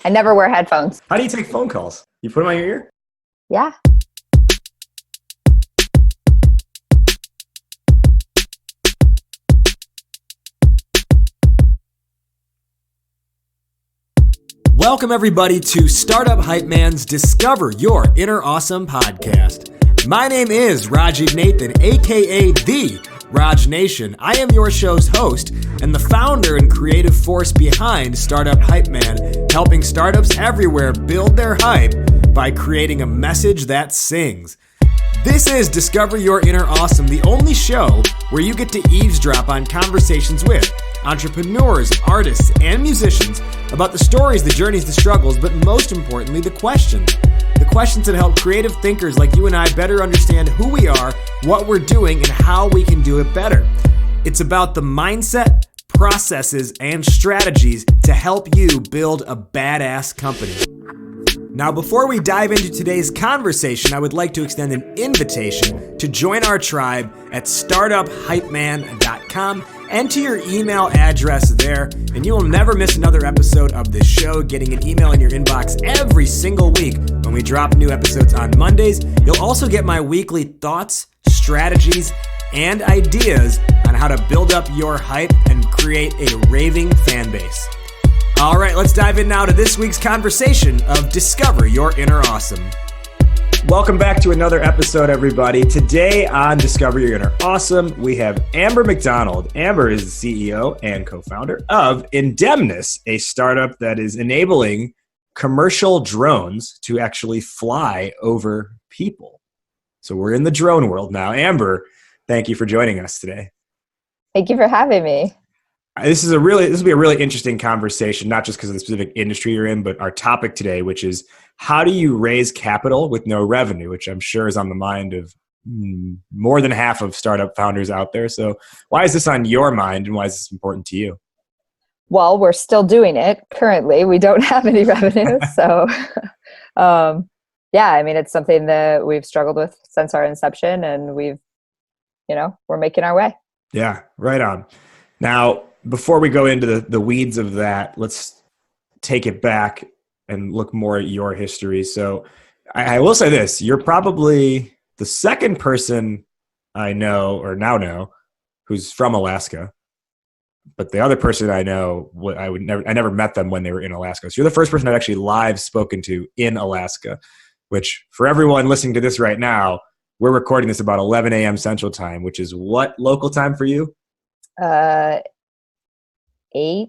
I never wear headphones. How do you take phone calls? You put them on your ear? Yeah. Welcome everybody to Startup Hype Man's Discover Your Inner Awesome podcast. My name is Rajiv Nathan, aka The Raj Nation. I am your show's host and the founder and creative force behind Startup Hype Man, helping startups everywhere build their hype by creating a message that sings. This is Discover Your Inner Awesome, the only show where you get to eavesdrop on conversations with entrepreneurs, artists, and musicians about the stories, the journeys, the struggles, but most importantly, the questions. The questions that help creative thinkers like you and I better understand who we are, what we're doing, and how we can do it better. It's about the mindset, processes, and strategies to help you build a badass company. Now, before we dive into today's conversation, I would like to extend an invitation to join our tribe at startuphypeman.com. Enter your email address there, and you will never miss another episode of this show, getting an email in your inbox every single week when we drop new episodes on Mondays. You'll also get my weekly thoughts, strategies, and ideas on how to build up your hype and create a raving fan base. All right, let's dive in now to this week's conversation of Discover Your Inner Awesome. Welcome back to another episode, everybody. Today on Discover Your Inner Awesome, we have Amber McDonald. Amber is the CEO and co-founder of Indemnis, a startup that is enabling commercial drones to actually fly over people. So we're in the drone world now. Amber, thank you for joining us today. Thank you for having me. This will be a really interesting conversation, not just because of the specific industry you're in, but our topic today, which is how do you raise capital with no revenue, which I'm sure is on the mind of more than half of startup founders out there. So why is this on your mind and why is this important to you? Well, we're still doing it currently. We don't have any revenue. So, it's something that we've struggled with since our inception, and we're making our way. Yeah, right on. Now, before we go into the weeds of that, let's take it back and look more at your history. So I will say this, you're probably the second person I know or now know who's from Alaska, but the other person I know, I never met them when they were in Alaska. So you're the first person I've actually live spoken to in Alaska, which for everyone listening to this right now, we're recording this about 11 a.m. Central Time, which is what local time for you? 8.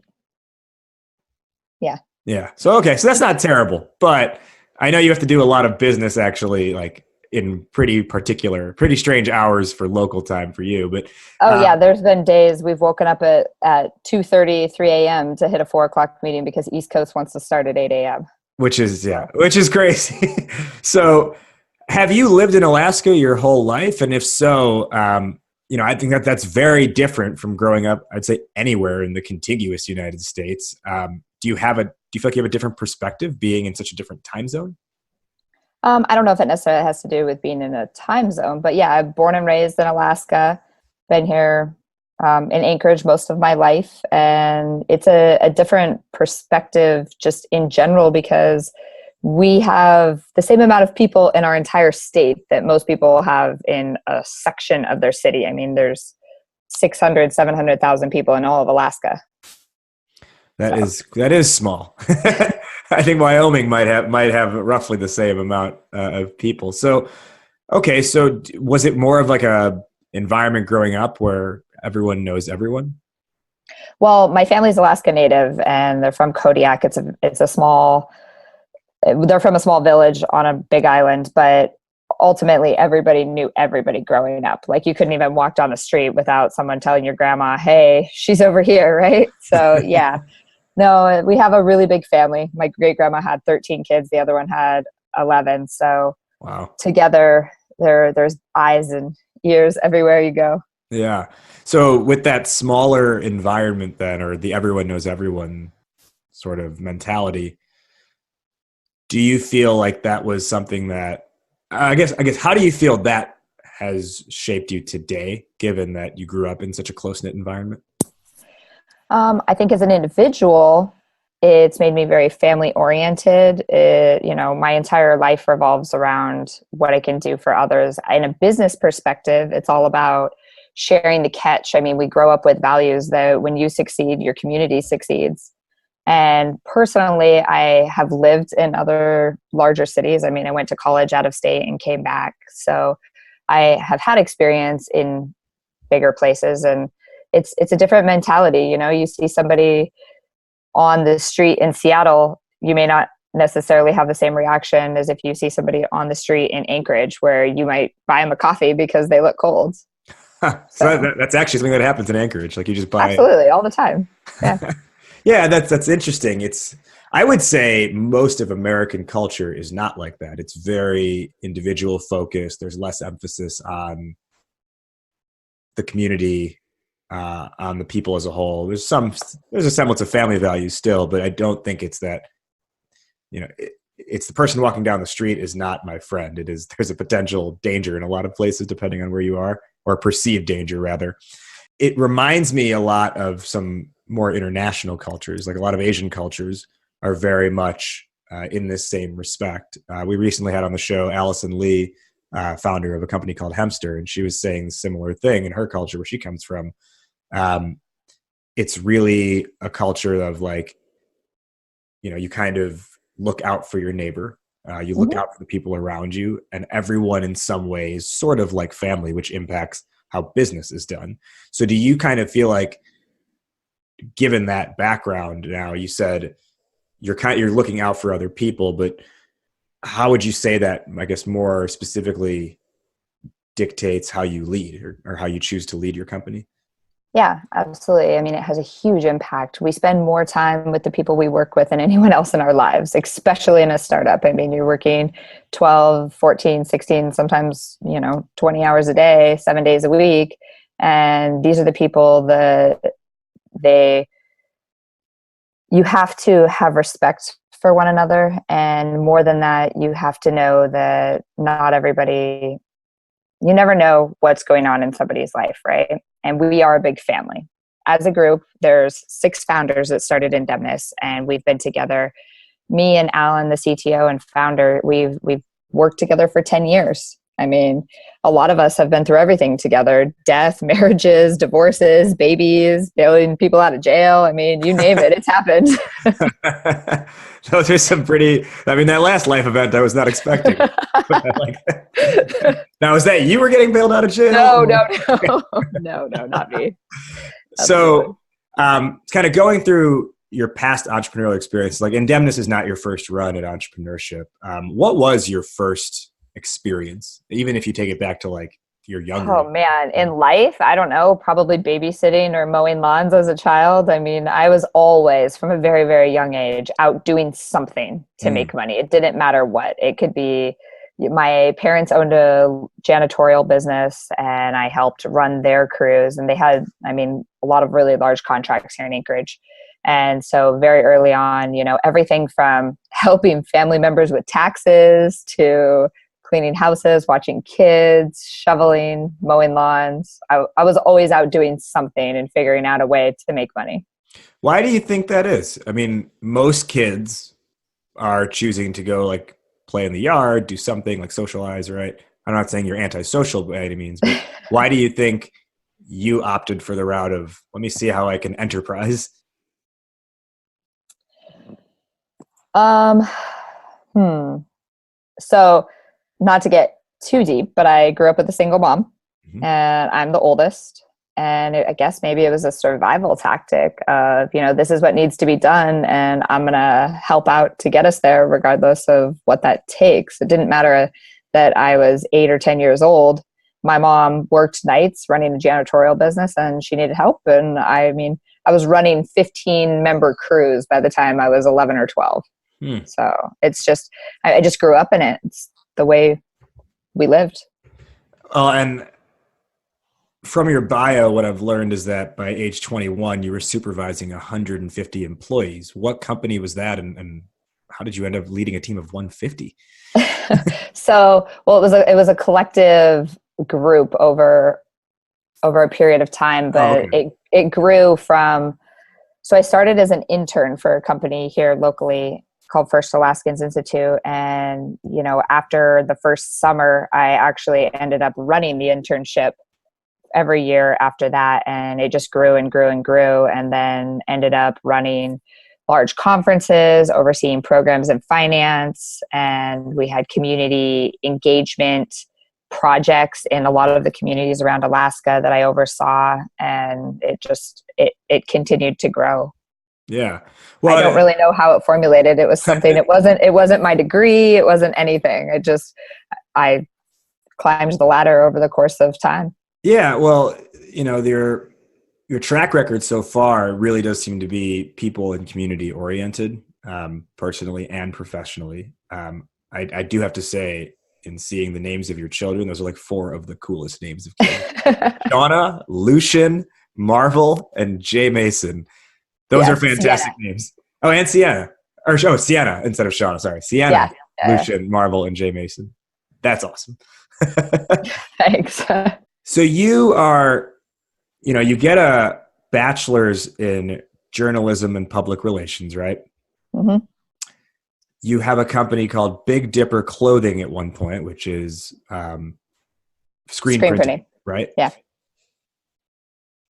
Yeah. So that's not terrible, but I know you have to do a lot of business actually, like in pretty strange hours for local time for you. But there's been days we've woken up at 2:30, 3 a.m. to hit a 4 o'clock meeting because East Coast wants to start at 8 a.m. Which is crazy. So have you lived in Alaska your whole life? And if so, I think that's very different from growing up, I'd say, anywhere in the contiguous United States. Do you feel like you have a different perspective being in such a different time zone? I don't know if it necessarily has to do with being in a time zone, but yeah, I'm born and raised in Alaska, been here in Anchorage most of my life. And it's a different perspective just in general because we have the same amount of people in our entire state that most people have in a section of their city. I mean, there's 600, 700,000 people in all of Alaska. That is small. I think Wyoming might have roughly the same amount of people. So was it more of like a environment growing up where everyone knows everyone? Well, my family's Alaska Native, and they're from Kodiak. They're from a small village on a big island, but ultimately everybody knew everybody growing up. Like you couldn't even walk down the street without someone telling your grandma, hey, she's over here, right? So yeah. No, we have a really big family. My great grandma had 13 kids. The other one had 11. So wow. Together there's eyes and ears everywhere you go. Yeah. So with that smaller environment then, or the everyone knows everyone sort of mentality, do you feel like that was something that, I guess, how do you feel that has shaped you today, given that you grew up in such a close-knit environment? I think as an individual, It's made me very family oriented. My entire life revolves around what I can do for others. In a business perspective, it's all about sharing the catch. I mean, we grow up with values that when you succeed, your community succeeds. And personally, I have lived in other larger cities. I mean, I went to college out of state and came back. So I have had experience in bigger places, and it's a different mentality. You see somebody on the street in Seattle, you may not necessarily have the same reaction as if you see somebody on the street in Anchorage, where you might buy them a coffee because they look cold. So that's actually something that happens in Anchorage. Like you just buy. Absolutely, all the time. Yeah. Yeah, that's interesting. I would say most of American culture is not like that. It's very individual focused. There's less emphasis on the community, on the people as a whole. There's a semblance of family values still, but I don't think it's that, it's the person walking down the street is not my friend. There's a potential danger in a lot of places, depending on where you are, or perceived danger rather. It reminds me a lot of some more international cultures. Like a lot of Asian cultures are very much in this same respect. We recently had on the show Allison Lee, founder of a company called Hemster, and she was saying a similar thing in her culture where she comes from. It's really a culture of like, you kind of look out for your neighbor. You look out for the people around you, and everyone in some ways sort of like family, which impacts how business is done. So do you kind of feel like, given that background now, you said you're looking out for other people, but how would you say that, I guess, more specifically dictates how you lead or how you choose to lead your company? Yeah, absolutely. I mean, it has a huge impact. We spend more time with the people we work with than anyone else in our lives, especially in a startup. I mean, you're working 12, 14, 16, sometimes, 20 hours a day, 7 days a week. And these are the people that you have to have respect for one another. And more than that, you have to know that not everybody, you never know what's going on in somebody's life, right? And we are a big family. As a group, there's 6 founders that started Indemnis, and we've been together. Me and Alan, the CTO and founder, we've worked together for 10 years. I mean, a lot of us have been through everything together: death, marriages, divorces, babies, bailing people out of jail. I mean, you name it, it's happened. Those are some that last life event I was not expecting. Now, is that you were getting bailed out of jail? No, not me. So, kind of going through your past entrepreneurial experience, like Indemnis is not your first run at entrepreneurship. What was your first experience, even if you take it back to like your younger? Oh man, in life, I don't know, probably babysitting or mowing lawns as a child. I mean, I was always, from a very, very young age, out doing something to make money. It didn't matter what. It could be, my parents owned a janitorial business, and I helped run their crews, and they had, a lot of really large contracts here in Anchorage. And so very early on, everything from helping family members with taxes to cleaning houses, watching kids, shoveling, mowing lawns. I was always out doing something and figuring out a way to make money. Why do you think that is? I mean, most kids are choosing to go like play in the yard, do something like socialize, right? I'm not saying you're antisocial by any means, but why do you think you opted for the route of, let me see how I can enterprise? So, not to get too deep, but I grew up with a single mom, and I'm the oldest. And I guess maybe it was a survival tactic of, this is what needs to be done, and I'm going to help out to get us there, regardless of what that takes. It didn't matter that I was 8 or 10 years old. My mom worked nights running a janitorial business, and she needed help. And I was running 15-member crews by the time I was 11 or 12. So it's just, I just grew up in it. It's the way we lived. And from your bio, what I've learned is that by age 21, you were supervising 150 employees. What company was that, and how did you end up leading a team of 150? So, well, it was a collective group over a period of time, but it grew from. So I started as an intern for a company here locally called First Alaskans Institute. And, after the first summer, I actually ended up running the internship every year after that. And it just grew and grew and grew, and then ended up running large conferences, overseeing programs in finance. And we had community engagement projects in a lot of the communities around Alaska that I oversaw. And it continued to grow. Yeah. Well, I don't really know how it formulated. It was something, it wasn't my degree. It wasn't anything. I climbed the ladder over the course of time. Yeah. Well, your track record so far really does seem to be people and community oriented, personally and professionally. I do have to say, in seeing the names of your children, those are like 4 of the coolest names of kids. Shauna, Lucian, Marvel, and Jay Mason. Those are fantastic names. Oh, and Sienna. Sienna instead of Shauna. Sorry. Sienna, Lucian, Marvel, and Jay Mason. That's awesome. Thanks. So you are, you get a bachelor's in journalism and public relations, right? Mm-hmm. You have a company called Big Dipper Clothing at one point, which is screen printing, right? Yeah.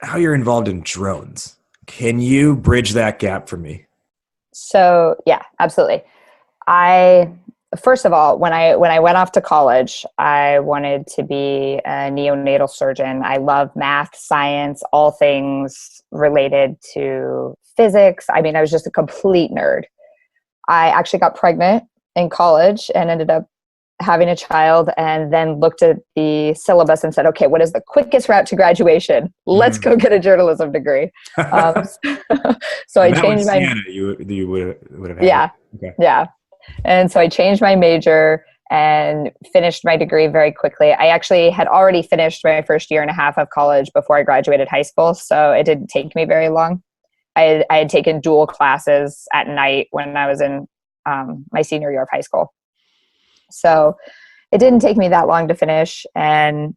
How you're involved in drones. Can you bridge that gap for me? So, yeah, absolutely. First of all, when I went off to college, I wanted to be a neonatal surgeon. I love math, science, all things related to physics. I mean, I was just a complete nerd. I actually got pregnant in college and ended up having a child, and then looked at the syllabus and said, okay, what is the quickest route to graduation? Let's go get a journalism degree. So I changed my... Sienna, you would have had. Yeah. Okay. Yeah. And so I changed my major and finished my degree very quickly. I actually had already finished my first year and a half of college before I graduated high school, so it didn't take me very long. I had taken dual classes at night when I was in my senior year of high school. So it didn't take me that long to finish, and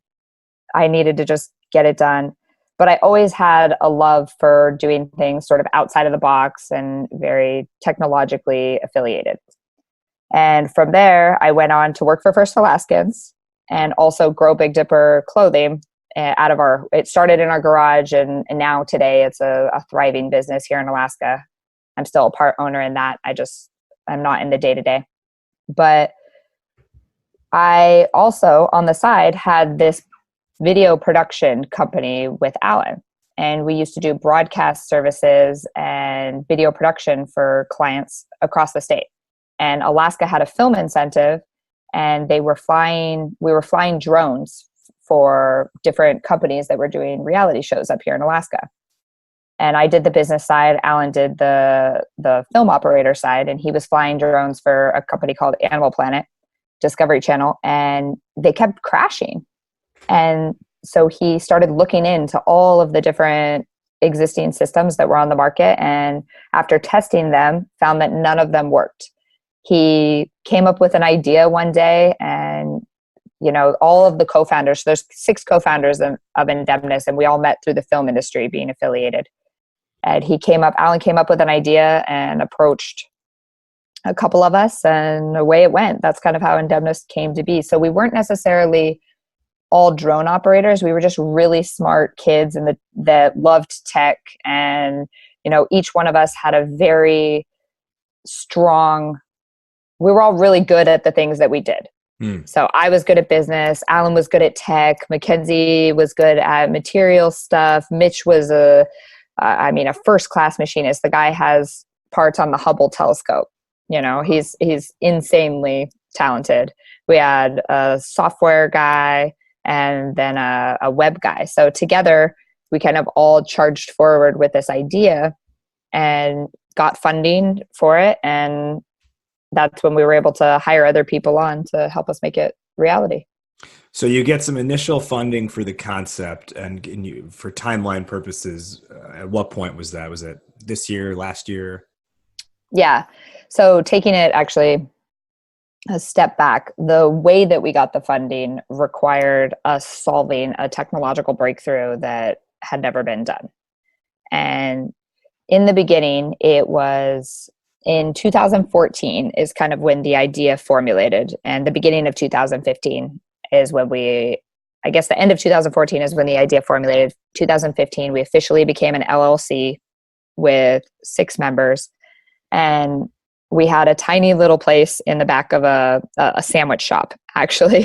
I needed to just get it done. But I always had a love for doing things sort of outside of the box and very technologically affiliated. And from there, I went on to work for First Alaskans and also grow Big Dipper Clothing it started in our garage, and now today it's a thriving business here in Alaska. I'm still a part owner in that. I'm not in the day-to-day. But I also, on the side, had this video production company with Alan. And we used to do broadcast services and video production for clients across the state. And Alaska had a film incentive, and we were flying drones for different companies that were doing reality shows up here in Alaska. And I did the business side. Alan did the film operator side, and he was flying drones for a company called Animal Planet, Discovery Channel, and they kept crashing. And so he started looking into all of the different existing systems that were on the market, and after testing them, found that none of them worked. He came up with an idea one day, and all of the co-founders, there's 6 co-founders of Indemnis, and we all met through the film industry being affiliated. And Alan came up with an idea and approached a couple of us, and away it went. That's kind of how Indemnis came to be. So we weren't necessarily all drone operators. We were just really smart kids that loved tech. And, each one of us had a very strong, we were all really good at the things that we did. So I was good at business. Alan was good at tech. Mackenzie was good at material stuff. Mitch was a first-class machinist. The guy has parts on the Hubble telescope. He's insanely talented. We had a software guy and then a web guy. So together, we kind of all charged forward with this idea and got funding for it. And that's when we were able to hire other people on to help us make it reality. So you get some initial funding for the concept, and for timeline purposes, at what point was that? Was it this year, last year? Yeah. So taking it actually a step back, the way that we got the funding required us solving a technological breakthrough that had never been done. And in the beginning, it was in 2014 is kind of when the idea formulated, and the beginning of 2015 is when I guess the end of 2014 is when the idea formulated. 2015, we officially became an LLC with 6 members, and we had a tiny little place in the back of a sandwich shop, actually.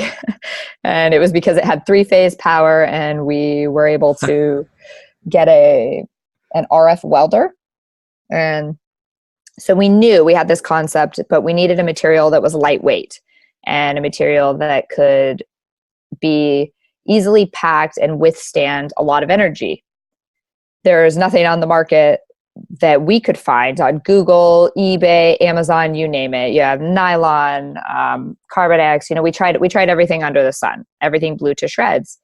And it was because it had 3-phase power, and we were able to get an RF welder. And so we knew we had this concept, but we needed a material that was lightweight and a material that could be easily packed and withstand a lot of energy. There's nothing on the market that we could find on Google, eBay, Amazon, you name it. You have nylon, Carbonex. We tried everything under the sun. Everything blew to shreds.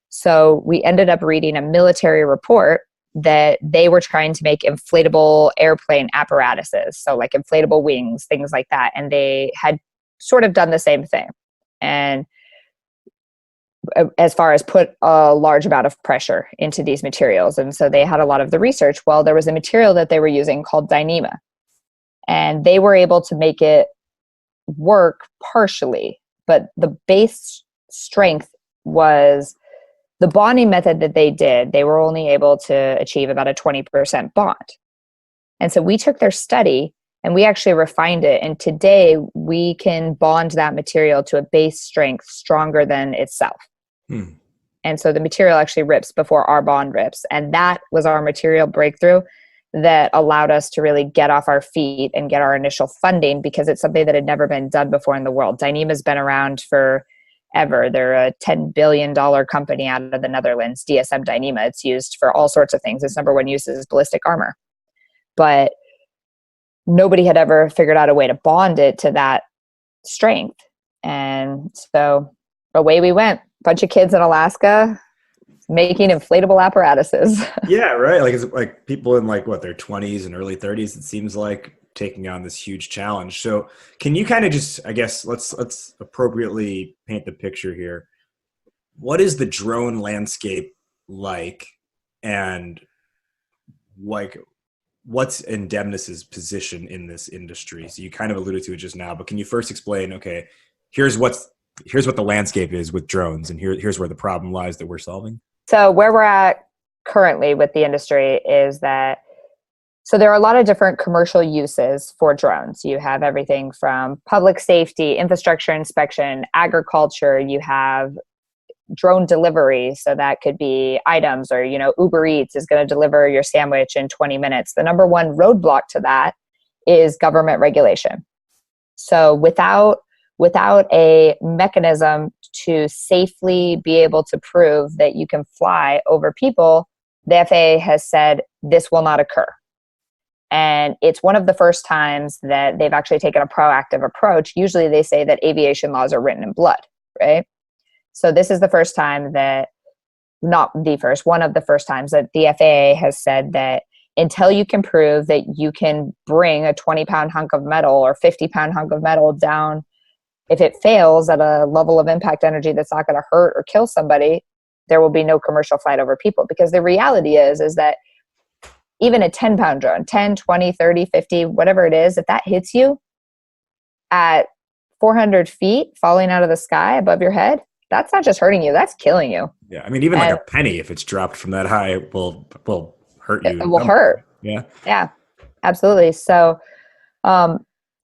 So we ended up reading a military report that they were trying to make inflatable airplane apparatuses. So like inflatable wings, things like that. And they had sort of done the same thing. And as far as put a large amount of pressure into these materials. And so they had a lot of the research. Well, there was a material that they were using called Dyneema, and they were able to make it work partially, but the base strength was the bonding method that they did. They were only able to achieve about a 20% bond. And so we took their study and we actually refined it. And today we can bond that material to a base strength stronger than itself. And so the material actually rips before our bond rips. And that was our material breakthrough that allowed us to really get off our feet and get our initial funding, because it's something that had never been done before in the world. Dyneema has been around forever. They're a $10 billion company out of the Netherlands, DSM Dyneema. It's used for all sorts of things. Its number one use is ballistic armor. But nobody had ever figured out a way to bond it to that strength. And so away we went. Bunch of kids in Alaska making inflatable apparatuses. Yeah, right. Like it's like people in like their 20s and early 30s, it seems like, taking on this huge challenge. So can you kind of just, I guess, let's appropriately paint the picture here. What is the drone landscape like, and like what's Indemnis's position in this industry? So you kind of alluded to it just now, but can you first explain, okay, here's what the landscape is with drones, and here's where the problem lies that we're solving? So where we're at currently with the industry is that, so there are a lot of different commercial uses for drones. You have everything from public safety, infrastructure inspection, agriculture. You have drone delivery. So that could be items, or, Uber Eats is going to deliver your sandwich in 20 minutes. The number one roadblock to that is government regulation. So without a mechanism to safely be able to prove that you can fly over people, the FAA has said this will not occur. And it's one of the first times that they've actually taken a proactive approach. Usually they say that aviation laws are written in blood, right? So this is the first time that, not the first, one of the first times that the FAA has said that until you can prove that you can bring a 20-pound hunk of metal or 50-pound hunk of metal down, if it fails at a level of impact energy that's not going to hurt or kill somebody, there will be no commercial flight over people. Because the reality is that even a 10-pound drone, 10, 20, 30, 50, whatever it is, if that hits you at 400 feet falling out of the sky above your head, that's not just hurting you, that's killing you. Yeah, I mean, even like a penny, if it's dropped from that high, will hurt you. It will hurt. Yeah, absolutely. So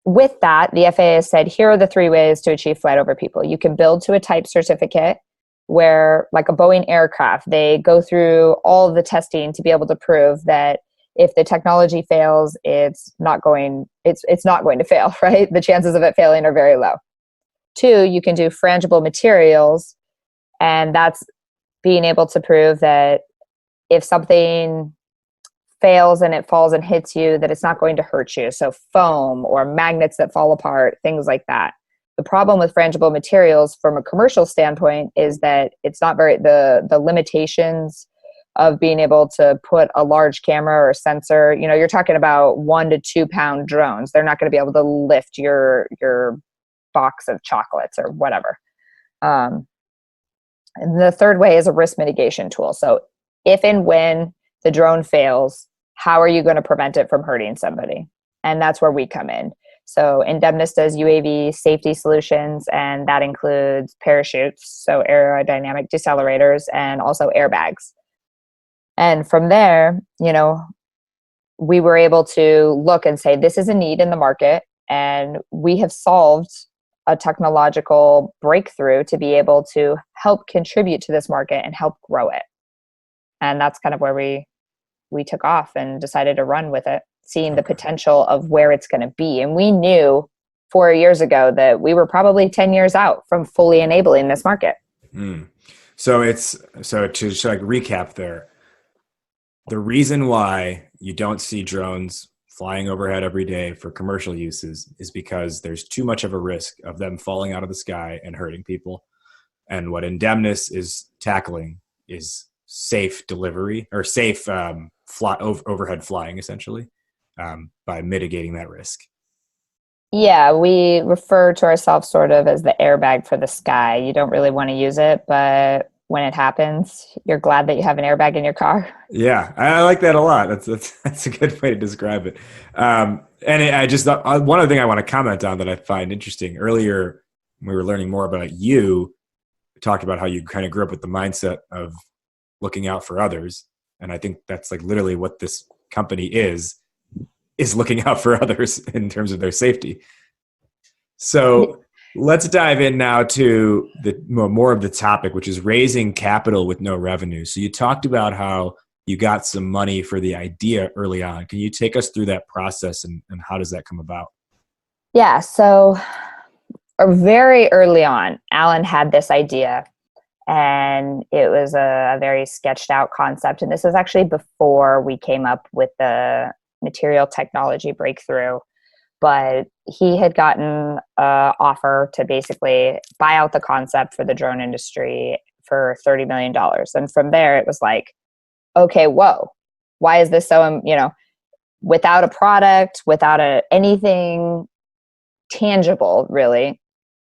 with that, the FAA has said, here are the 3 ways to achieve flight over people. You can build to a type certificate where, like a Boeing aircraft, they go through all of the testing to be able to prove that if the technology fails, it's not going to fail, right? The chances of it failing are very low. 2, you can do frangible materials, and that's being able to prove that if something fails and it falls and hits you, that it's not going to hurt you. So foam or magnets that fall apart, things like that. The problem with frangible materials from a commercial standpoint is that it's not the limitations of being able to put a large camera or sensor, you're talking about 1 to 2 pound drones. They're not going to be able to lift your box of chocolates or whatever. And the third way is a risk mitigation tool. So if and when the drone fails, how are you going to prevent it from hurting somebody? And that's where we come in. So Indemnis does UAV safety solutions, and that includes parachutes, so aerodynamic decelerators, and also airbags. And from there, we were able to look and say, this is a need in the market, and we have solved a technological breakthrough to be able to help contribute to this market and help grow it. And that's kind of where we took off and decided to run with it, seeing the potential of where it's going to be. And we knew 4 years ago that we were probably 10 years out from fully enabling this market. So to just like recap there, the reason why you don't see drones flying overhead every day for commercial uses is because there's too much of a risk of them falling out of the sky and hurting people. And what Indemnis is tackling is safe delivery or safe overhead flying, essentially, by mitigating that risk. Yeah, we refer to ourselves sort of as the airbag for the sky. You don't really want to use it, but when it happens, you're glad that you have an airbag in your car. Yeah, I like that a lot. That's a good way to describe it. And I just thought, one other thing I want to comment on that I find interesting. Earlier, when we were learning more about you, we talked about how you kind of grew up with the mindset of looking out for others. And I think that's like literally what this company is looking out for others in terms of their safety. So let's dive in now to the more of the topic, which is raising capital with no revenue. So you talked about how you got some money for the idea early on. Can you take us through that process and how does that come about? Yeah, so very early on, Alan had this idea, and it was a very sketched out concept. And this was actually before we came up with the material technology breakthrough. But he had gotten an offer to basically buy out the concept for the drone industry for $30 million. And from there, it was like, okay, whoa, why is this so, without a product, without anything tangible, really,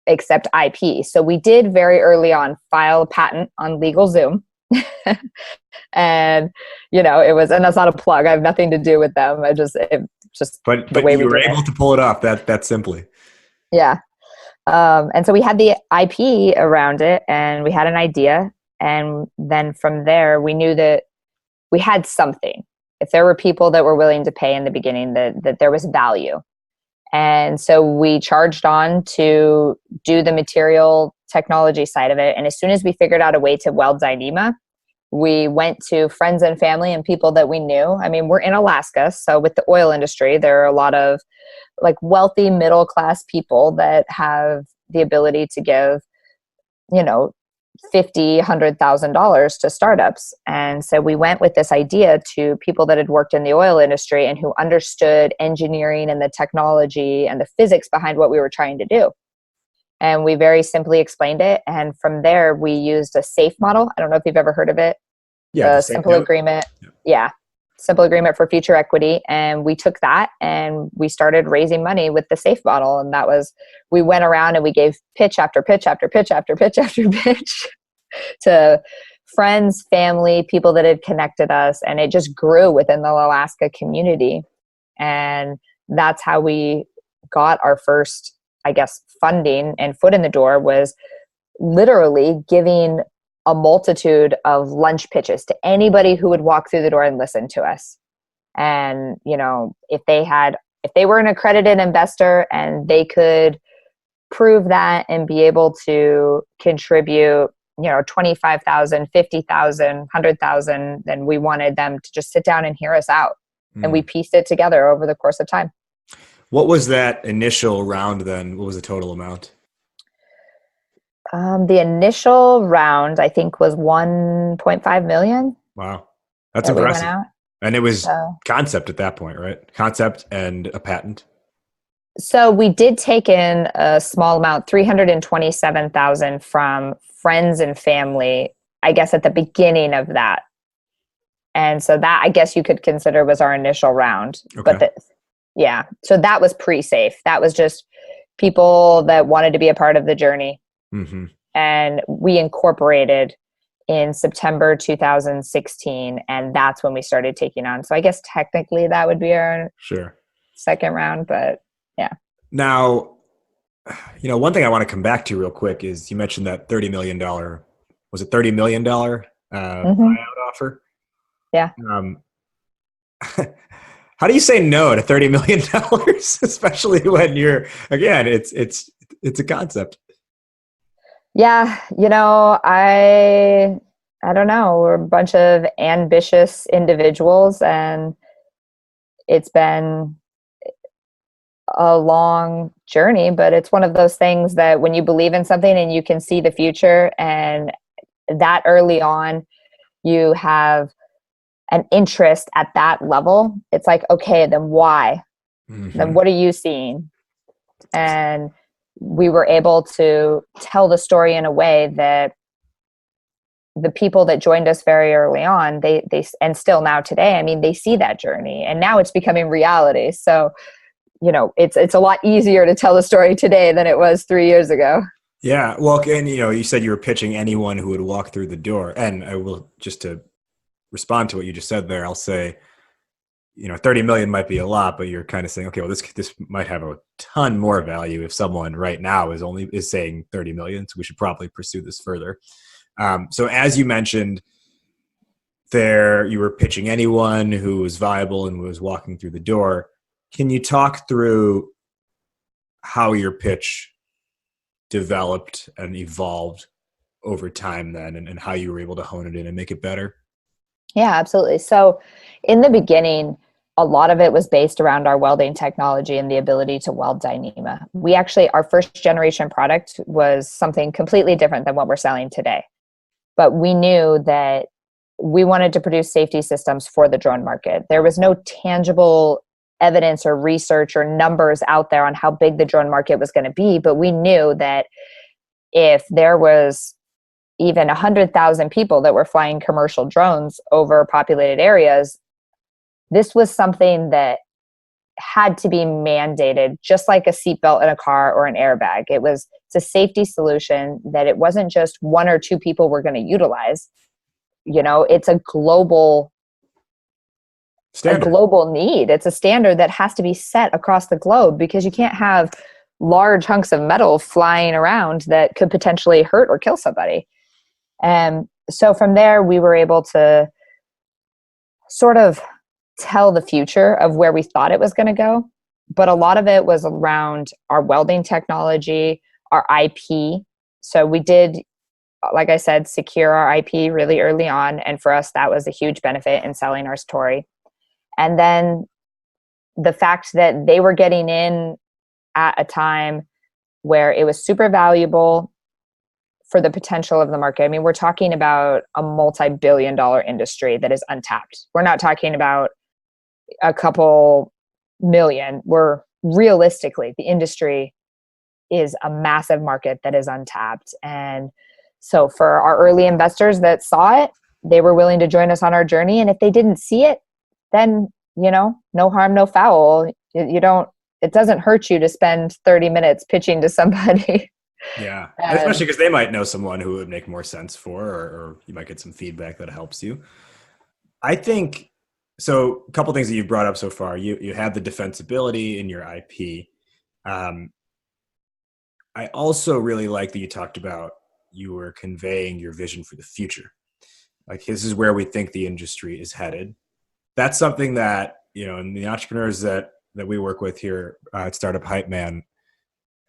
except IP. So we did very early on file a patent on LegalZoom. And, it was, and that's not a plug. I have nothing to do with them. But the way you were able to pull it off that simply. Yeah. And so we had the IP around it, and we had an idea. And then from there, we knew that we had something. If there were people that were willing to pay in the beginning, that there was value. And so we charged on to do the material technology side of it. And as soon as we figured out a way to weld Dyneema, we went to friends and family and people that we knew. I mean, we're in Alaska, so with the oil industry, there are a lot of like wealthy middle class people that have the ability to give, $50,000, $100,000 to startups. And so we went with this idea to people that had worked in the oil industry and who understood engineering and the technology and the physics behind what we were trying to do. And we very simply explained it. And from there, we used a SAFE model. I don't know if you've ever heard of it. Yeah. The simple agreement. Yeah. Simple agreement for future equity. And we took that and we started raising money with the SAFE model. And that was, we went around and we gave pitch after pitch after pitch after pitch after pitch to friends, family, people that had connected us. And it just grew within the Alaska community. And that's how we got our first, funding and foot in the door, was literally giving a multitude of lunch pitches to anybody who would walk through the door and listen to us. And, if they were an accredited investor and they could prove that and be able to contribute, 25,000, 50,000, 100,000, then we wanted them to just sit down and hear us out. And we pieced it together over the course of time. What was that initial round then? What was the total amount? The initial round, I think, was 1.5 million. Wow. That's impressive. And it was concept at that point, right? Concept and a patent. So we did take in a small amount, 327,000 from friends and family, at the beginning of that. And so that, you could consider, was our initial round. Okay. But so that was pre-SAFE. That was just people that wanted to be a part of the journey. Mm-hmm. And we incorporated in September 2016. And that's when we started taking on. So I guess technically that would be our Sure. second round, but yeah. Now, one thing I want to come back to real quick is you mentioned that $30 million, was it $30 million buyout offer? Yeah. How do you say no to $30 million, especially when you're, again, it's a concept. Yeah. I don't know. We're a bunch of ambitious individuals, and it's been a long journey, but it's one of those things that when you believe in something and you can see the future, and that early on you have an interest at that level, it's like, okay, then why? Then what are you seeing? And we were able to tell the story in a way that the people that joined us very early on, they and still now today, I mean, they see that journey, and now it's becoming reality. So it's a lot easier to tell the story today than it was 3 years ago. Yeah. Well, and you said you were pitching anyone who would walk through the door. And I will, just to respond to what you just said there, I'll say, 30 million might be a lot, but you're kind of saying, okay, well, this might have a ton more value if someone right now is saying 30 million. So we should probably pursue this further. So as you mentioned there, you were pitching anyone who was viable and was walking through the door. Can you talk through how your pitch developed and evolved over time then, and how you were able to hone it in and make it better? Yeah, absolutely. So in the beginning, a lot of it was based around our welding technology and the ability to weld Dyneema. Our first generation product was something completely different than what we're selling today. But we knew that we wanted to produce safety systems for the drone market. There was no tangible evidence or research or numbers out there on how big the drone market was going to be. But we knew that if there was even 100,000 people that were flying commercial drones over populated areas, this was something that had to be mandated, just like a seatbelt in a car or an airbag. It's a safety solution that it wasn't just one or two people were going to utilize. It's a global need. It's a standard that has to be set across the globe, because you can't have large hunks of metal flying around that could potentially hurt or kill somebody. And so from there, we were able to sort of tell the future of where we thought it was going to go. But a lot of it was around our welding technology, our IP. So we did, like I said, secure our IP really early on. And for us, that was a huge benefit in selling our story. And then the fact that they were getting in at a time where it was super valuable for the potential of the market. I mean, we're talking about a multi-billion-dollar industry that is untapped. We're not talking about a couple million. Realistically, the industry is a massive market that is untapped. And so for our early investors that saw it, they were willing to join us on our journey. And if they didn't see it, then, no harm, no foul. It doesn't hurt you to spend 30 minutes pitching to somebody. Yeah. Especially because they might know someone who would make more sense for, or you might get some feedback that helps you. I think, so a couple things that you've brought up so far, you had the defensibility in your IP. I also really like that you talked about, you were conveying your vision for the future. Like, this is where we think the industry is headed. That's something that, and the entrepreneurs that we work with here at Startup Hype Man,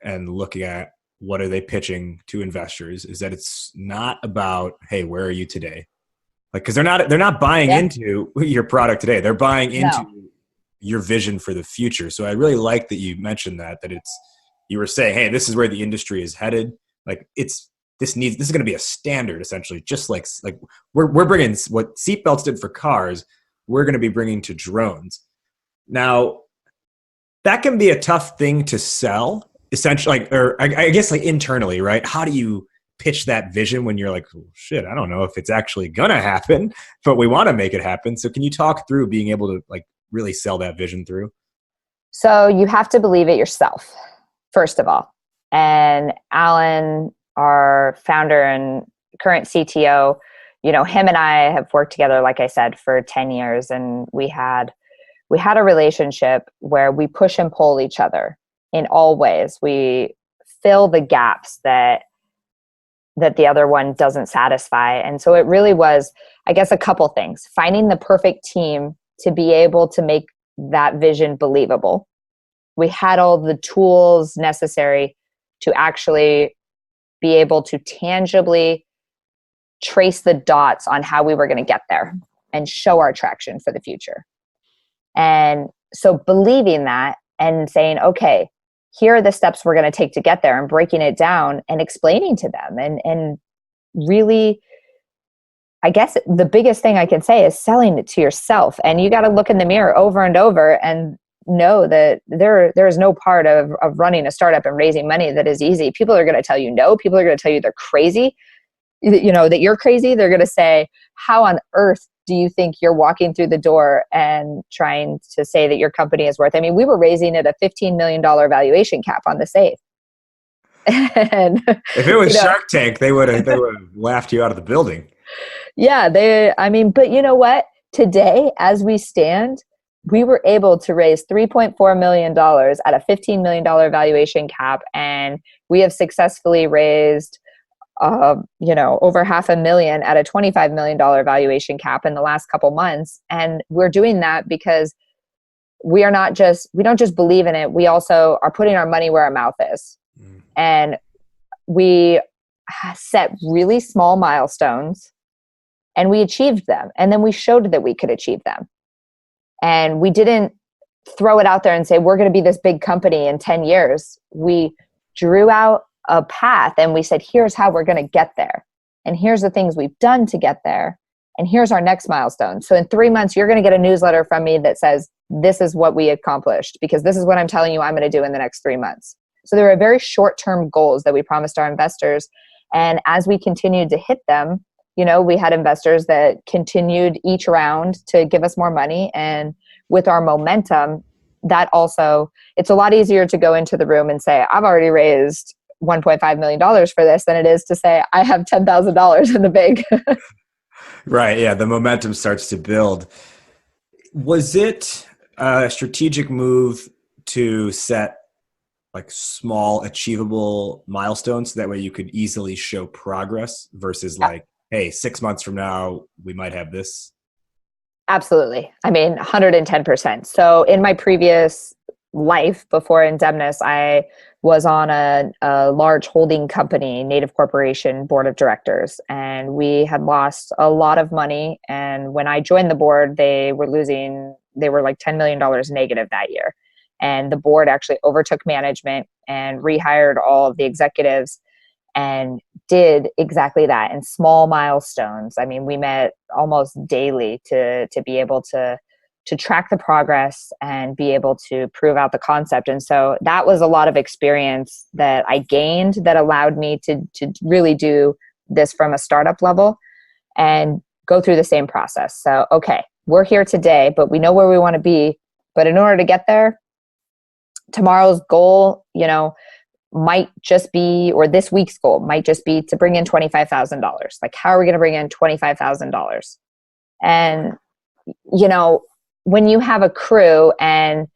and looking at what are they pitching to investors, is that it's not about, hey, where are you today? Like, because they're not buying into your product today. They're buying into your vision for the future. So I really like that you mentioned that you were saying, hey, this is where the industry is headed. Like, this is going to be a standard, essentially, just like we're bringing what seatbelts did for cars, we're going to be bringing to drones. Now, that can be a tough thing to sell, essentially, I guess internally, right? How do you pitch that vision when you're like, oh, shit, I don't know if it's actually going to happen, but we want to make it happen. So can you talk through being able to really sell that vision through? So you have to believe it yourself, first of all. And Alan, our founder and current CTO, him and I have worked together, like I said, for 10 years, and we had a relationship where we push and pull each other in all ways. We fill the gaps that the other one doesn't satisfy. And so it really was, I guess, a couple things. Finding the perfect team to be able to make that vision believable. We had all the tools necessary to actually be able to tangibly trace the dots on how we were going to get there and show our traction for the future. And so believing that and saying, okay, here are the steps we're going to take to get there, and breaking it down and explaining to them. And really, I guess the biggest thing I can say is selling it to yourself. And you got to look in the mirror over and over and know that there is no part of running a startup and raising money that is easy. People are going to tell you no. People are going to tell you they're crazy, that you're crazy. They're going to say, how on earth do you think you're walking through the door and trying to say that your company is worth? I mean, we were raising at a $15 million valuation cap on the safe. And if it was Shark Tank, they would have laughed you out of the building. Yeah, but you know what? Today, as we stand, we were able to raise $3.4 million at a $15 million valuation cap. And we have successfully raised over $500,000 at a $25 million valuation cap in the last couple months. And we're doing that because we don't just believe in it. We also are putting our money where our mouth is. Mm. And we set really small milestones and we achieved them. And then we showed that we could achieve them. And we didn't throw it out there and say, we're going to be this big company in 10 years. We drew out a path and we said, here's how we're going to get there. And here's the things we've done to get there. And here's our next milestone. So in 3 months, you're going to get a newsletter from me that says, this is what we accomplished, because this is what I'm telling you I'm going to do in the next 3 months. So there were very short-term goals that we promised our investors. And as we continued to hit them, we had investors that continued each round to give us more money. And with our momentum, that also, it's a lot easier to go into the room and say, I've already raised $1.5 million for this than it is to say, I have $10,000 in the bank. Right. Yeah. The momentum starts to build. Was it a strategic move to set like small achievable milestones so that way you could easily show progress versus like, hey, 6 months from now, we might have this? Absolutely. 110%. So in my previous life before Indemnis, I was on a large holding company, Native Corporation board of directors, and we had lost a lot of money. And when I joined the board, they were like $10 million negative that year. And the board actually overtook management and rehired all of the executives and did exactly that in small milestones. We met almost daily to be able to track the progress and be able to prove out the concept. And so that was a lot of experience that I gained that allowed me to really do this from a startup level and go through the same process. So, okay, we're here today, but we know where we want to be. But in order to get there, tomorrow's goal, might just be, or this week's goal might just be to bring in $25,000. Like, how are we going to bring in $25,000? And, when you have a crew and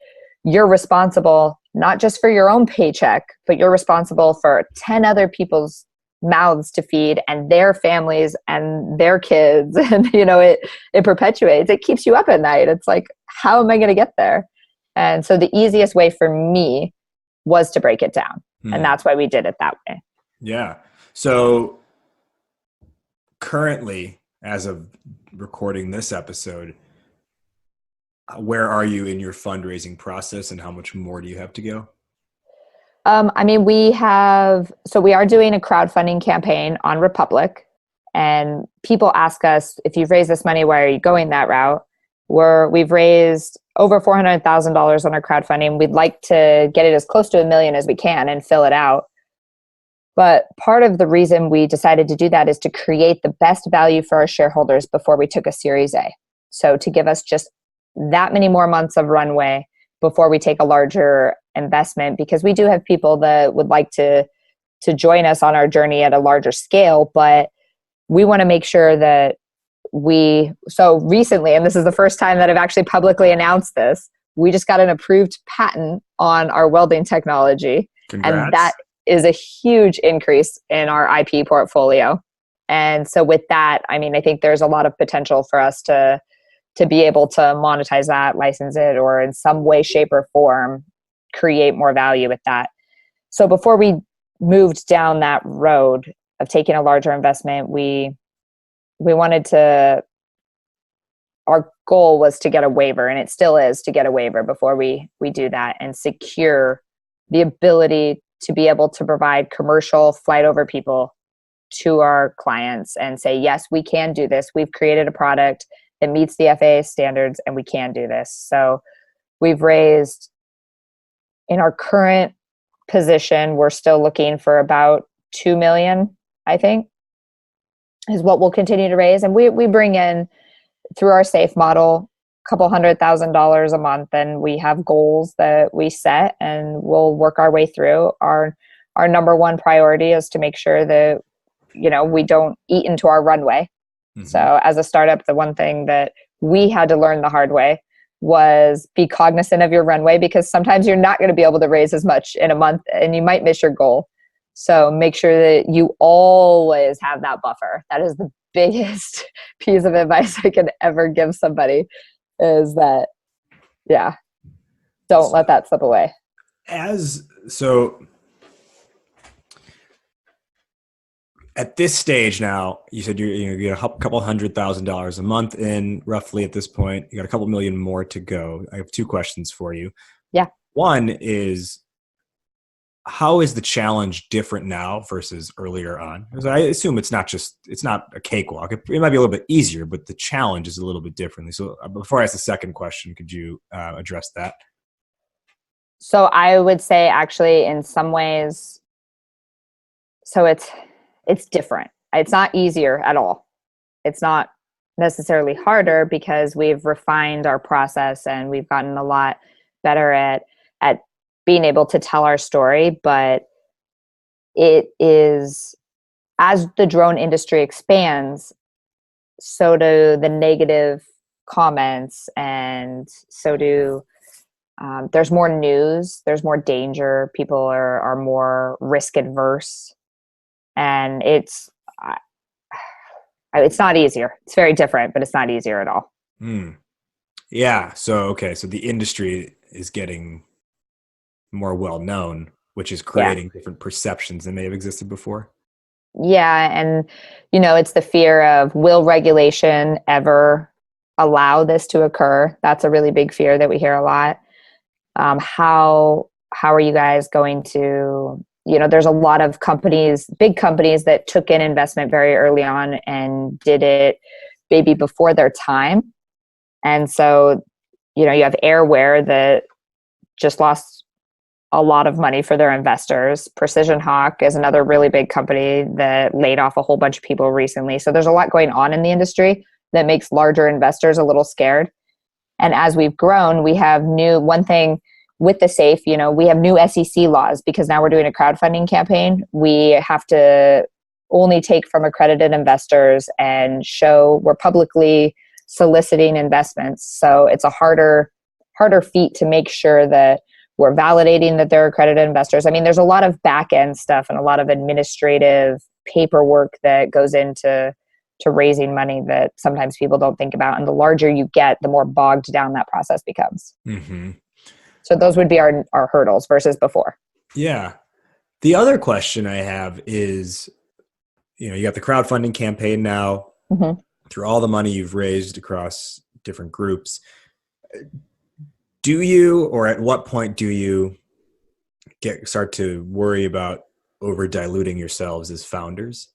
you're responsible, not just for your own paycheck, but you're responsible for 10 other people's mouths to feed and their families and their kids. And, it perpetuates, it keeps you up at night. It's like, how am I going to get there? And so the easiest way for me was to break it down. And that's why we did it that way. Yeah. So currently, as of recording this episode, where are you in your fundraising process and how much more do you have to go? We are doing a crowdfunding campaign on Republic, and people ask us, if you've raised this money, why are you going that route? We've raised over $400,000 on our crowdfunding. We'd like to get it as close to $1 million as we can and fill it out. But part of the reason we decided to do that is to create the best value for our shareholders before we took a Series A. So to give us just that many more months of runway before we take a larger investment, because we do have people that would like to join us on our journey at a larger scale, but we want to make sure that so recently, and this is the first time that I've actually publicly announced this, we just got an approved patent on our welding technology. Congrats. And that is a huge increase in our IP portfolio. And so with that, I mean, I think there's a lot of potential for us to be able to monetize that, license it, or in some way, shape, or form, create more value with that. So before we moved down that road of taking a larger investment, we wanted to, our goal was to get a waiver, and it still is to get a waiver before we do that and secure the ability to be able to provide commercial flight over people to our clients and say, yes, we can do this. We've created a product that meets the FAA standards and we can do this. So we've raised, in our current position, we're still looking for about 2 million, I think, is what we'll continue to raise. And we bring in, through our SAFE model, a couple $100,000 a month, and we have goals that we set and we'll work our way through. Our number one priority is to make sure that, we don't eat into our runway. Mm-hmm. So as a startup, the one thing that we had to learn the hard way was be cognizant of your runway, because sometimes you're not going to be able to raise as much in a month and you might miss your goal. So make sure that you always have that buffer. That is the biggest piece of advice I could ever give somebody, is that, don't let that slip away. At this stage now, you said you get a couple $100,000 a month in, roughly, at this point. You got a couple million more to go. I have two questions for you. Yeah. One is, how is the challenge different now versus earlier on? Because I assume it's not a cakewalk. It might be a little bit easier, but the challenge is a little bit differently. So before I ask the second question, could you address that? So I would say, actually, in some ways, so it's different. It's not easier at all. It's not necessarily harder, because we've refined our process and we've gotten a lot better at being able to tell our story. But it is, as the drone industry expands, so do the negative comments, and so do there's more news, there's more danger, people are more risk adverse, and it's not easier. It's very different, but it's not easier at all. Yeah. So the industry is getting more well known, which is creating different perceptions than may have existed before. Yeah. And, it's the fear of, will regulation ever allow this to occur? That's a really big fear that we hear a lot. How are you guys going to, there's a lot of companies, big companies, that took in investment very early on and did it maybe before their time. And so, you have Airware that just lost a lot of money for their investors. Precision Hawk is another really big company that laid off a whole bunch of people recently. So there's a lot going on in the industry that makes larger investors a little scared. And as we've grown, we have one thing with the SAFE, we have new SEC laws, because now we're doing a crowdfunding campaign. We have to only take from accredited investors and show we're publicly soliciting investments. So it's a harder feat to make sure that we're validating that they're accredited investors. I mean, there's a lot of back end stuff and a lot of administrative paperwork that goes into raising money that sometimes people don't think about. And the larger you get, the more bogged down that process becomes. Mm-hmm. So those would be our hurdles versus before. Yeah. The other question I have is, you got the crowdfunding campaign now, mm-hmm. through all the money you've raised across different groups. Do you, or at what point do you start to worry about over diluting yourselves as founders?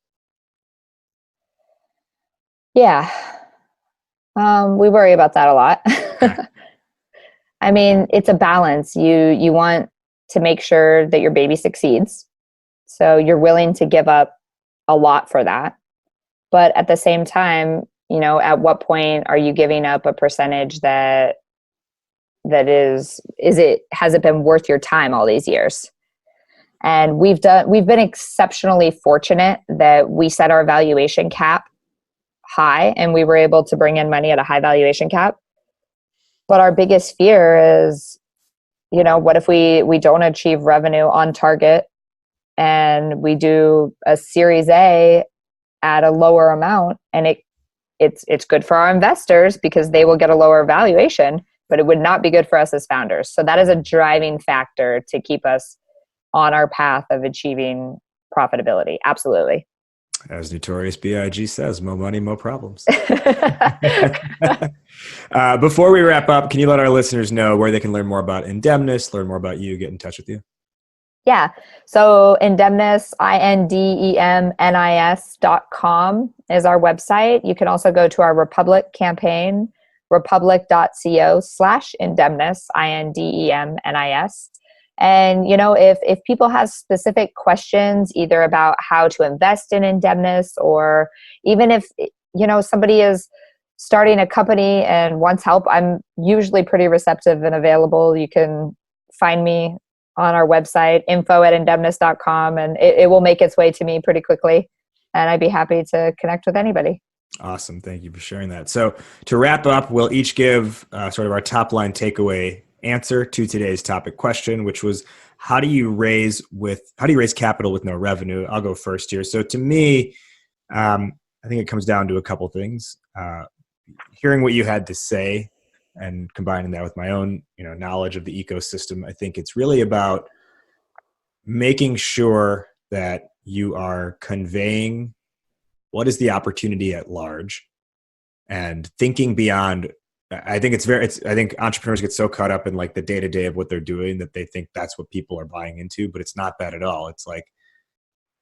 Yeah. We worry about that a lot. I mean, it's a balance. You want to make sure that your baby succeeds. So you're willing to give up a lot for that. But at the same time, at what point are you giving up a percentage that has it been worth your time all these years? And we've been exceptionally fortunate that we set our valuation cap high, and we were able to bring in money at a high valuation cap. But our biggest fear is, what if we don't achieve revenue on target and we do a Series A at a lower amount, and it's good for our investors because they will get a lower valuation, but it would not be good for us as founders. So that is a driving factor to keep us on our path of achieving profitability. Absolutely. As Notorious B.I.G. says, more money, more problems. Before we wrap up, can you let our listeners know where they can learn more about Indemnis, learn more about you, get in touch with you? Yeah. So Indemnis, INDEMNIS.com is our website. You can also go to our Republic campaign, republic.co/Indemnis, INDEMNIS. And, if people have specific questions, either about how to invest in Indemnis, or even if, somebody is starting a company and wants help, I'm usually pretty receptive and available. You can find me on our website, info@indemnis.com, and it will make its way to me pretty quickly. And I'd be happy to connect with anybody. Awesome. Thank you for sharing that. So to wrap up, we'll each give sort of our top line takeaway answer to today's topic question, which was, how do you raise capital with no revenue? I'll go first here. So to me, I think it comes down to a couple things. Hearing what you had to say and combining that with my own, knowledge of the ecosystem, I think it's really about making sure that you are conveying what is the opportunity at large and thinking beyond. I think I think entrepreneurs get so caught up in like the day-to-day of what they're doing that they think that's what people are buying into, but it's not that at all. It's like,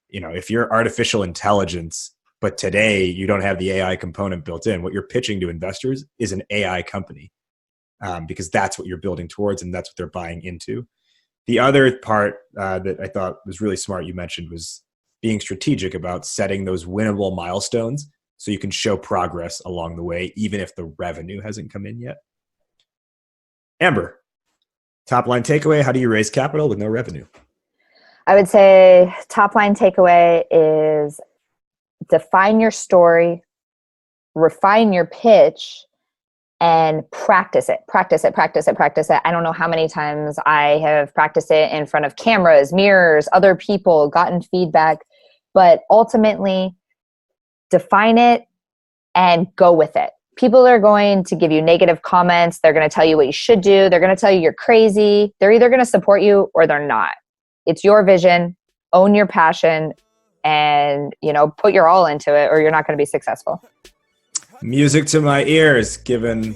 if you're artificial intelligence, but today you don't have the AI component built in, what you're pitching to investors is an AI company, because that's what you're building towards and that's what they're buying into. The other part that I thought was really smart you mentioned was being strategic about setting those winnable milestones so you can show progress along the way, even if the revenue hasn't come in yet. Amber, top line takeaway, how do you raise capital with no revenue? I would say top line takeaway is define your story, refine your pitch, and practice it. I don't know how many times I have practiced it in front of cameras, mirrors, other people, gotten feedback, but ultimately define it and go with it. People are going to give you negative comments. They're going to tell you what you should do. They're going to tell you you're crazy. They're either going to support you or they're not. It's your vision. Own your passion and, put your all into it or you're not going to be successful. Music to my ears, given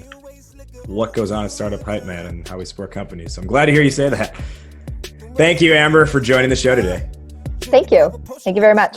what goes on at Startup Hype Man and how we support companies. So I'm glad to hear you say that. Thank you, Amber, for joining the show today. Thank you. Thank you very much.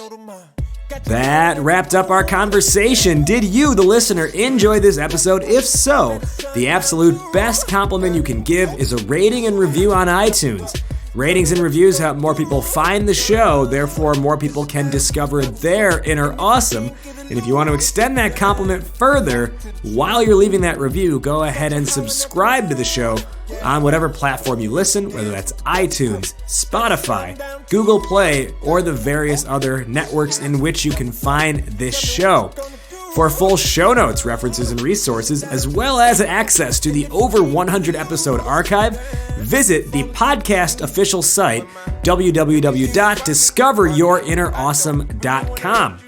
That wrapped up our conversation. Did you, the listener, enjoy this episode? If so, the absolute best compliment you can give is a rating and review on iTunes. Ratings and reviews help more people find the show, therefore more people can discover their inner awesome. And if you want to extend that compliment further, while you're leaving that review, go ahead and subscribe to the show on whatever platform you listen, whether that's iTunes, Spotify, Google Play, or the various other networks in which you can find this show. For full show notes, references, and resources, as well as access to the over 100 episode archive, visit the podcast official site, www.discoveryourinnerawesome.com.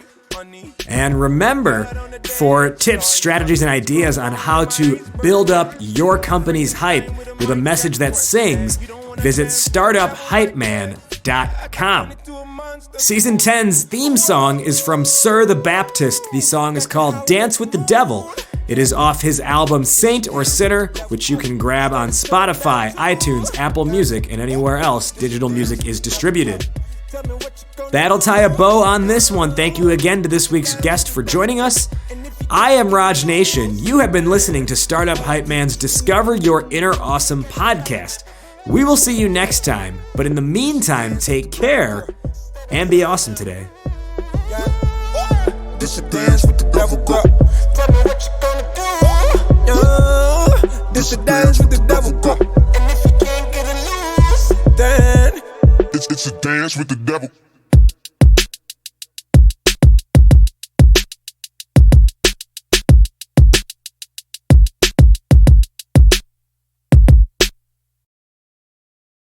And remember, for tips, strategies, and ideas on how to build up your company's hype with a message that sings, visit startuphypeman.com. Season 10's theme song is from Sir the Baptist. The song is called Dance with the Devil. It is off his album Saint or Sinner, which you can grab on Spotify, iTunes, Apple Music, and anywhere else digital music is distributed. That'll tie a bow on this one. Thank you again to this week's guest for joining us. I am Raj Nation. You have been listening to Startup Hype Man's Discover Your Inner Awesome podcast. We will see you next time, but in the meantime, take care and be awesome today. This a dance with the devil, girl. Tell me what you gonna do. This a dance with the devil, girl. And if you can't get enough, then it's a dance with the devil.